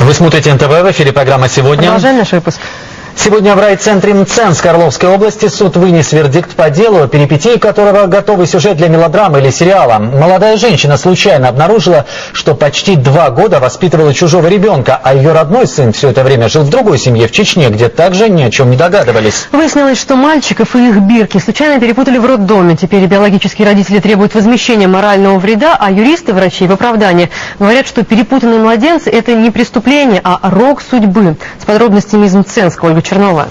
Вы смотрите НТВ, в эфире программа «Сегодня». Продолжаем наш выпуск. Сегодня в райцентре Мценск Орловской области суд вынес вердикт по делу, перипетии которого готовый сюжет для мелодрамы или сериала. Молодая женщина случайно обнаружила, что почти 2 года воспитывала чужого ребенка, а ее родной сын все это время жил в другой семье в Чечне, где также ни о чем не догадывались. Выяснилось, что мальчиков и их бирки случайно перепутали в роддоме. Теперь биологические родители требуют возмещения морального вреда, а юристы врачей в оправдании говорят, что перепутанные младенцы – это не преступление, а рок судьбы. С подробностями из Мценска Ольга Чернова.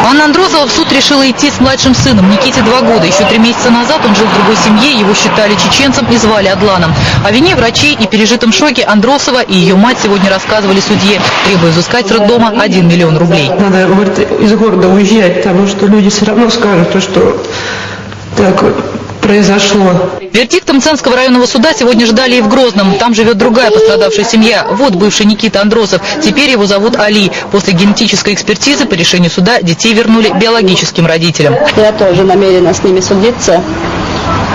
Анна Андросова в суд решила идти с младшим сыном. Никите 2 года. Еще 3 месяца назад он жил в другой семье, его считали чеченцем и звали Адланом. О вине врачей и пережитом шоке Андросова и ее мать сегодня рассказывали судье, требуя взыскать с роддома 1 миллион рублей. Надо, говорит, из города уезжать, потому что люди все равно скажут, что так произошло. Вердикт Мценского районного суда сегодня ждали и в Грозном. Там живет другая пострадавшая семья. Вот бывший Никита Андросов. Теперь его зовут Али. После генетической экспертизы по решению суда детей вернули биологическим родителям. Я тоже намерена с ними судиться.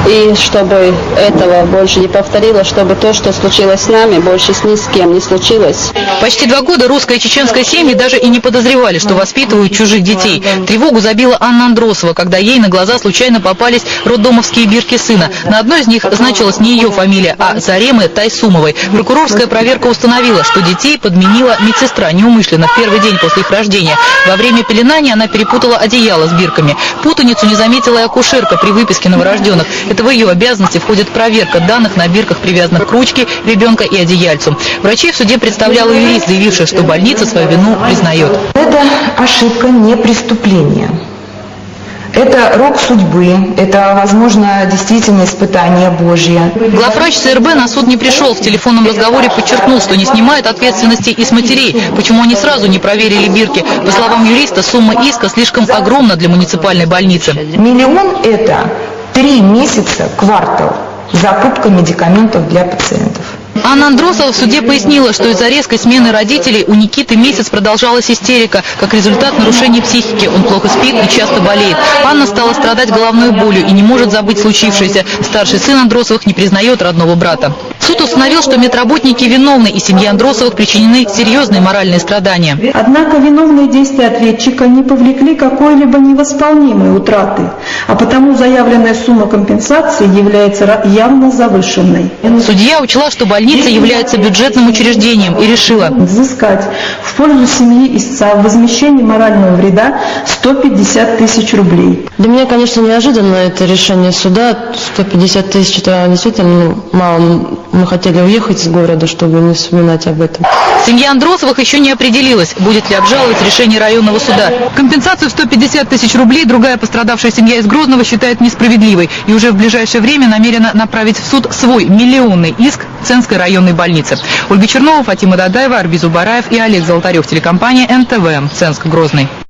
И чтобы этого больше не повторилось, чтобы то, что случилось с нами, больше ни с кем не случилось. Почти 2 года русская и чеченская семьи даже и не подозревали, что воспитывают чужих детей. Тревогу забила Анна Андросова, когда ей на глаза случайно попались роддомовские бирки сына. На одной из них значилась не ее фамилия, а Заремы Тайсумовой. Прокурорская проверка установила, что детей подменила медсестра неумышленно в первый день после их рождения. Во время пеленания она перепутала одеяло с бирками. Путаницу не заметила и акушерка при выписке новорожденных. Это в ее обязанности входит проверка данных на бирках, привязанных к ручке ребенка и одеяльцу. Врачей в суде представляла юрист, заявивший, что больница свою вину признает. Это ошибка, не преступление. Это рок судьбы, это, возможно, действительно испытание Божье. Главврач ЦРБ на суд не пришел. В телефонном разговоре подчеркнул, что не снимает ответственности и с матерей. Почему они сразу не проверили бирки? По словам юриста, сумма иска слишком огромна для муниципальной больницы. 1 миллион – это 3 месяца, квартал, закупка медикаментов для пациентов. Анна Андросова в суде пояснила, что из-за резкой смены родителей у Никиты месяц продолжалась истерика. Как результат нарушения психики, он плохо спит и часто болеет. Анна стала страдать головной болью и не может забыть случившееся. Старший сын Андросовых не признает родного брата. Суд установил, что медработники виновны, и семье Андросовых причинены серьезные моральные страдания. Однако виновные действия ответчика не повлекли какой-либо невосполнимой утраты, а потому заявленная сумма компенсации является явно завышенной. Судья учла, что больница является бюджетным учреждением и решила взыскать в пользу семьи истца в возмещении морального вреда 150 тысяч рублей. Для меня, конечно, неожиданно это решение суда. 150 тысяч – это действительно мало. Мы хотели уехать из города, чтобы не вспоминать об этом. Семья Андросовых еще не определилась, будет ли обжаловать решение районного суда. Компенсацию в 150 тысяч рублей другая пострадавшая семья из Грозного считает несправедливой и уже в ближайшее время намерена направить в суд свой миллионный иск Мценской районной больницы. Ольга Чернова, Фатима Дадаева, Арбиз Убараев и Олег Золотарев. Телекомпания НТВ. Мценск, Грозный.